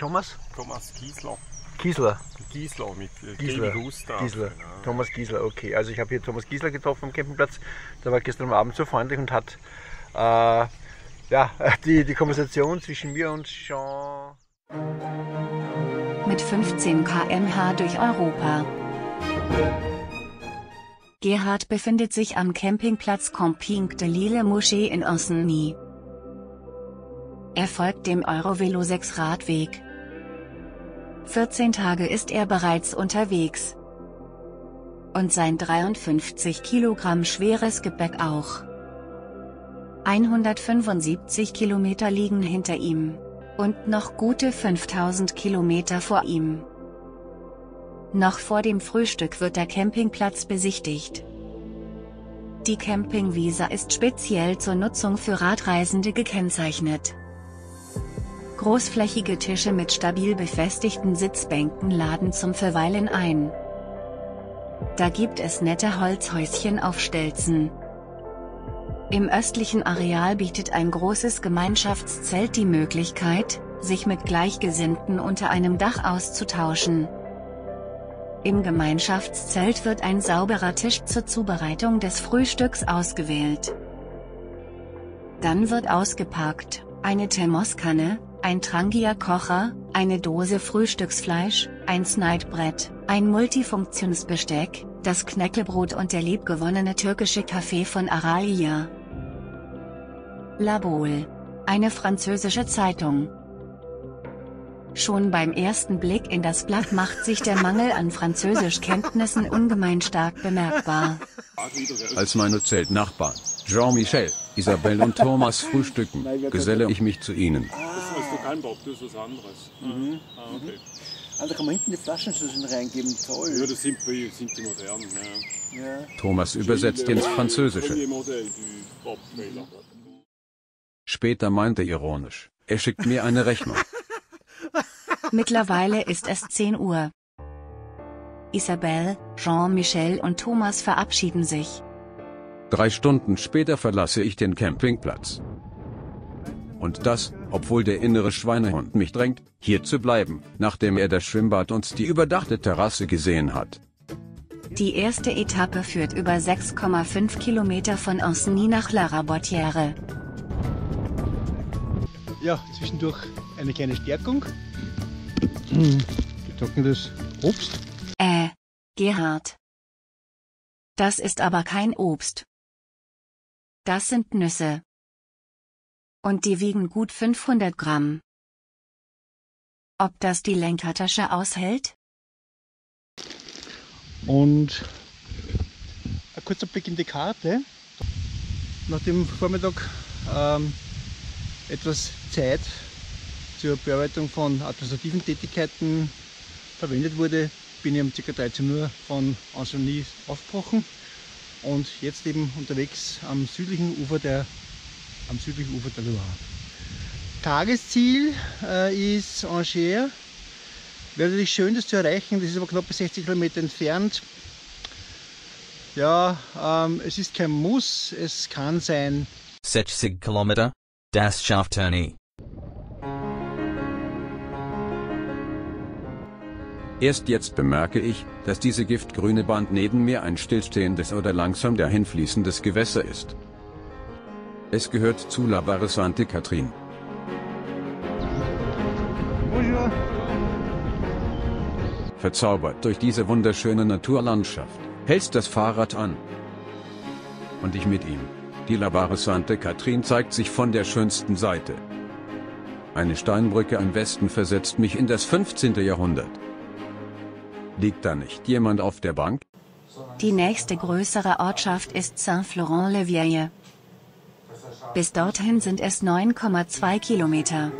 Thomas? Thomas Giesler. Giesler. Giesler mit Giesler. Gustav. Giesler. Genau. Thomas Giesler, okay. Also ich habe hier Thomas Giesler getroffen am Campingplatz. Der war gestern Abend so freundlich und hat die Konversation zwischen mir und Jean mit 15 km/h durch Europa. Gerhard befindet sich am Campingplatz Camping de l'Île Mouchet in Ancenis. Er folgt dem Eurovelo 6 Radweg. 14 Tage ist er bereits unterwegs. Und sein 53 Kilogramm schweres Gepäck auch. 175 Kilometer liegen hinter ihm. Und noch gute 5000 Kilometer vor ihm. Noch vor dem Frühstück wird der Campingplatz besichtigt. Die Campingwiese ist speziell zur Nutzung für Radreisende gekennzeichnet. Großflächige Tische mit stabil befestigten Sitzbänken laden zum Verweilen ein. Da gibt es nette Holzhäuschen auf Stelzen. Im östlichen Areal bietet ein großes Gemeinschaftszelt die Möglichkeit, sich mit Gleichgesinnten unter einem Dach auszutauschen. Im Gemeinschaftszelt wird ein sauberer Tisch zur Zubereitung des Frühstücks ausgewählt. Dann wird ausgepackt, eine Thermoskanne, ein Trangia-Kocher, eine Dose Frühstücksfleisch, ein Schneidbrett, ein Multifunktionsbesteck, das Knäckebrot und der liebgewonnene türkische Kaffee von Aralia. La Baule, eine französische Zeitung. Schon beim ersten Blick in das Blatt macht sich der Mangel an Französischkenntnissen ungemein stark bemerkbar. Als meine Zeltnachbarn, Jean-Michel, Isabelle und Thomas frühstücken, geselle ich mich zu ihnen. Das ist doch kein Bock, das ist was anderes. Okay. Also da kann man hinten die Flaschen schon reingeben, toll. Ja, das sind die modernen. Ja. Thomas übersetzt ins Französische. Später meinte ironisch, er schickt mir eine Rechnung. Mittlerweile ist es 10 Uhr. Isabelle, Jean-Michel und Thomas verabschieden sich. 3 Stunden später verlasse ich den Campingplatz. Und das, obwohl der innere Schweinehund mich drängt, hier zu bleiben, nachdem er das Schwimmbad und die überdachte Terrasse gesehen hat. Die erste Etappe führt über 6,5 Kilometer von Ancenis nach La Rabotière. Ja, zwischendurch eine kleine Stärkung. Getrocknetes Obst. Gerhard. Das ist aber kein Obst. Das sind Nüsse. Und die wiegen gut 500 Gramm. Ob das die Lenkertasche aushält? Und ein kurzer Blick in die Karte. Nach dem Vormittag etwas Zeit zur Bearbeitung von administrativen Tätigkeiten verwendet wurde, bin ich um ca. 13 Uhr von Ancenis aufgebrochen und jetzt eben unterwegs am südlichen Ufer der Loire. Tagesziel ist Angers. Wäre natürlich schön, das zu erreichen, das ist aber knapp 60 Kilometer entfernt. Ja, es ist kein Muss, es kann sein. 60 Kilometer, das schafft er nie. Erst jetzt bemerke ich, dass diese giftgrüne Band neben mir ein stillstehendes oder langsam dahinfließendes Gewässer ist. Es gehört zu La Barre Sainte-Catherine. Bonjour. Verzaubert durch diese wunderschöne Naturlandschaft, hältst das Fahrrad an. Und ich mit ihm. Die La Barre Sainte-Catherine zeigt sich von der schönsten Seite. Eine Steinbrücke im Westen versetzt mich in das 15. Jahrhundert. Liegt da nicht jemand auf der Bank? Die nächste größere Ortschaft ist Saint-Florent-le-Vieil. Bis dorthin sind es 9,2 Kilometer.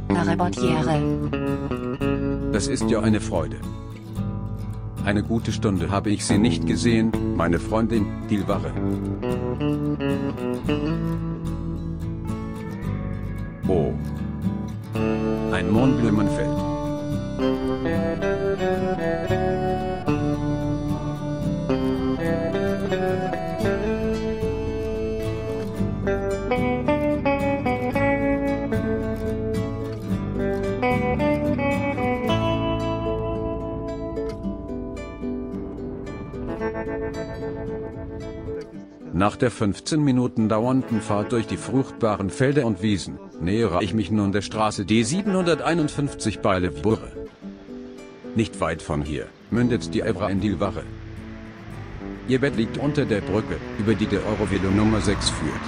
La Rabotière. Das ist ja eine Freude. Eine gute Stunde habe ich sie nicht gesehen, meine Freundin, Dilware. Oh. Ein Mohnblumenfeld. Nach der 15 Minuten dauernden Fahrt durch die fruchtbaren Felder und Wiesen, nähere ich mich nun der Straße D751 bei Levure. Nicht weit von hier mündet die Evra in die Loire. Ihr Bett liegt unter der Brücke, über die der Eurovelo Nummer 6 führt.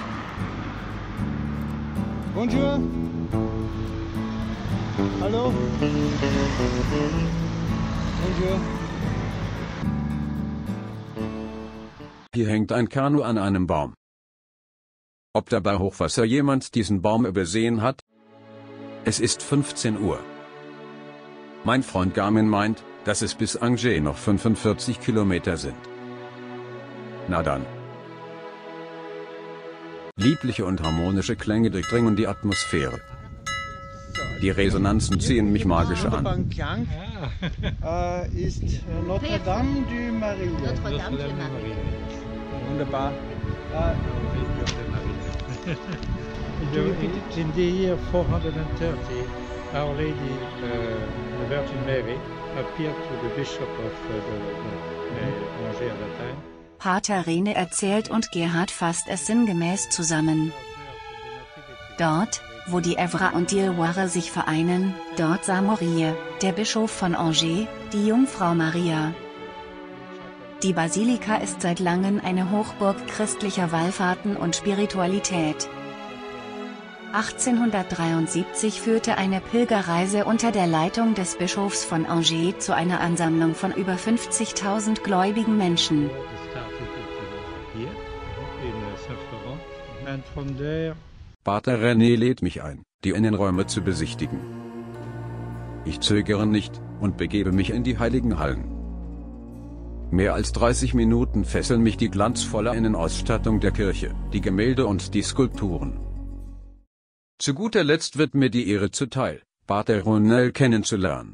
Bonjour. Hallo. Bonjour. Hier hängt ein Kanu an einem Baum. Ob da bei Hochwasser jemand diesen Baum übersehen hat? Es ist 15 Uhr. Mein Freund Garmin meint, dass es bis Angers noch 45 Kilometer sind. Na dann. Liebliche und harmonische Klänge durchdringen die Atmosphäre. Die Resonanzen ziehen mich magisch an. Klang ist Notre Dame du Marie. Notre Dame de Marie. Wunderbar. In the year 430, Our Lady, the Virgin Mary, appeared to the Bishop of Angers at that time. Pater Rene erzählt und Gerhard fasst es sinngemäß zusammen. Dort, wo die Evra und die Loire sich vereinen, dort sah Morie, der Bischof von Angers, die Jungfrau Maria. Die Basilika ist seit langem eine Hochburg christlicher Wallfahrten und Spiritualität. 1873 führte eine Pilgerreise unter der Leitung des Bischofs von Angers zu einer Ansammlung von über 50.000 gläubigen Menschen. Pater René lädt mich ein, die Innenräume zu besichtigen. Ich zögere nicht und begebe mich in die heiligen Hallen. Mehr als 30 Minuten fesseln mich die glanzvolle Innenausstattung der Kirche, die Gemälde und die Skulpturen. Zu guter Letzt wird mir die Ehre zuteil, Pater Ronel kennenzulernen.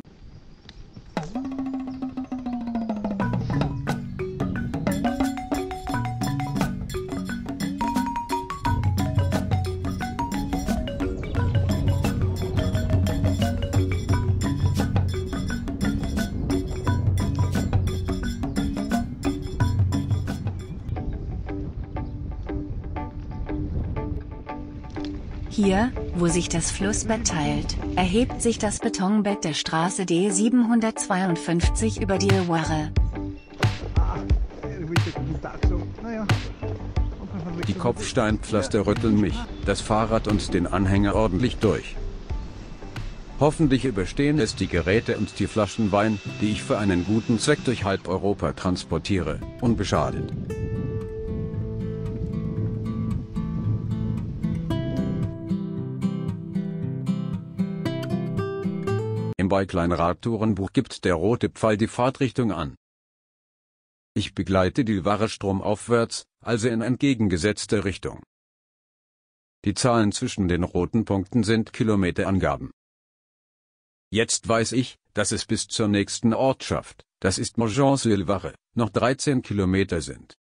Hier, wo sich das Flussbett teilt, erhebt sich das Betonbett der Straße D752 über die Loire. Die Kopfsteinpflaster rütteln mich, das Fahrrad und den Anhänger ordentlich durch. Hoffentlich überstehen es die Geräte und die Flaschen Wein, die ich für einen guten Zweck durch halb Europa transportiere, unbeschadet. Im Bike-Radtourenbuch gibt der rote Pfeil die Fahrtrichtung an. Ich begleite die Loire stromaufwärts, also in entgegengesetzter Richtung. Die Zahlen zwischen den roten Punkten sind Kilometerangaben. Jetzt weiß ich, dass es bis zur nächsten Ortschaft, das ist Montjean-sur-Loire, noch 13 Kilometer sind.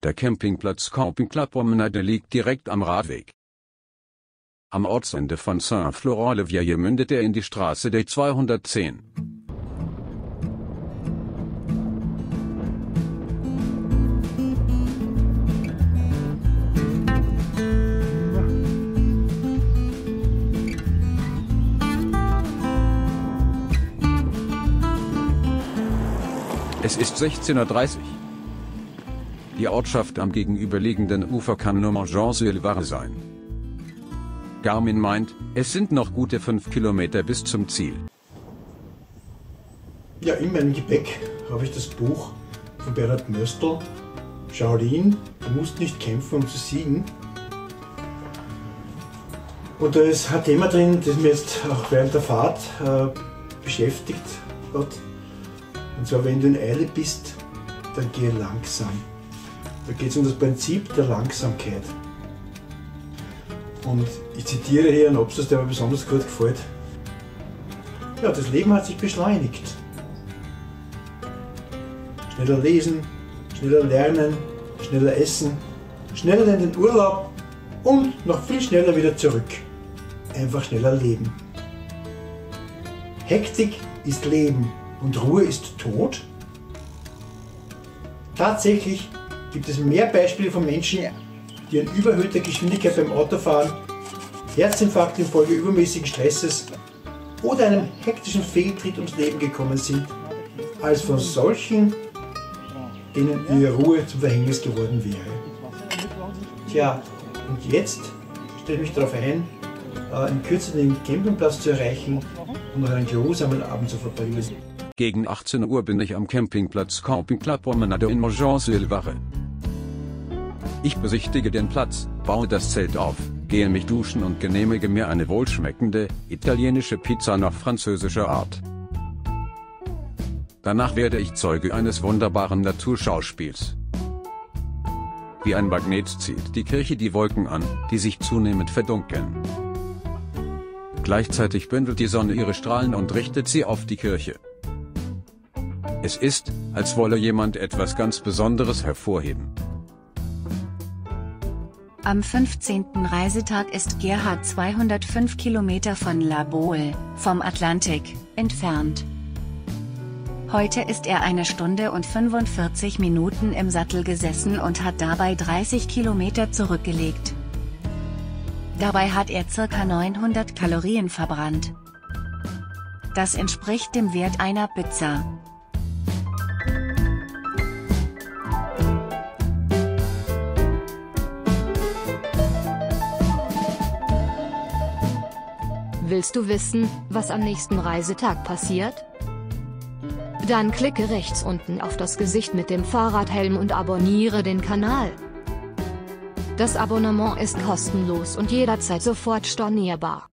Der Campingplatz Camping La Promenade liegt direkt am Radweg. Am Ortsende von Saint-Florent-le-Vieil mündet er in die Straße der 210. Es ist 16:30 Uhr. Die Ortschaft am gegenüberliegenden Ufer kann nur Montjean-sur-Loire sein. Garmin meint, es sind noch gute 5 Kilometer bis zum Ziel. Ja, in meinem Gepäck habe ich das Buch von Bernhard Möstl, Shaolin, du musst nicht kämpfen, um zu siegen. Und da ist ein Thema drin, das mir jetzt auch während der Fahrt beschäftigt hat. Und zwar, wenn du in Eile bist, dann geh langsam. Da geht es um das Prinzip der Langsamkeit. Und ich zitiere hier einen Absatz, der mir besonders gut gefällt. Ja, das Leben hat sich beschleunigt. Schneller lesen, schneller lernen, schneller essen, schneller in den Urlaub und noch viel schneller wieder zurück. Einfach schneller leben. Hektik ist Leben und Ruhe ist Tod. Tatsächlich gibt es mehr Beispiele von Menschen, die an überhöhter Geschwindigkeit beim Autofahren, Herzinfarkt infolge übermäßigen Stresses oder einem hektischen Fehltritt ums Leben gekommen sind, als von solchen, denen ihre Ruhe zum Verhängnis geworden wäre. Tja, und jetzt stelle ich mich darauf ein, in Kürze den Campingplatz zu erreichen und noch einen geruhsamen Abend zu verbringen. Gegen 18 Uhr bin ich am Campingplatz Camping La Promenade in Montjean-sur-Loire. Ich besichtige den Platz, baue das Zelt auf, gehe mich duschen und genehmige mir eine wohlschmeckende, italienische Pizza nach französischer Art. Danach werde ich Zeuge eines wunderbaren Naturschauspiels. Wie ein Magnet zieht die Kirche die Wolken an, die sich zunehmend verdunkeln. Gleichzeitig bündelt die Sonne ihre Strahlen und richtet sie auf die Kirche. Es ist, als wolle jemand etwas ganz Besonderes hervorheben. Am 15. Reisetag ist Gerhard 205 Kilometer von La Baule, vom Atlantik, entfernt. Heute ist er 1 Stunde und 45 Minuten im Sattel gesessen und hat dabei 30 Kilometer zurückgelegt. Dabei hat er ca. 900 Kalorien verbrannt. Das entspricht dem Wert einer Pizza. Willst du wissen, was am nächsten Reisetag passiert? Dann klicke rechts unten auf das Gesicht mit dem Fahrradhelm und abonniere den Kanal. Das Abonnement ist kostenlos und jederzeit sofort stornierbar.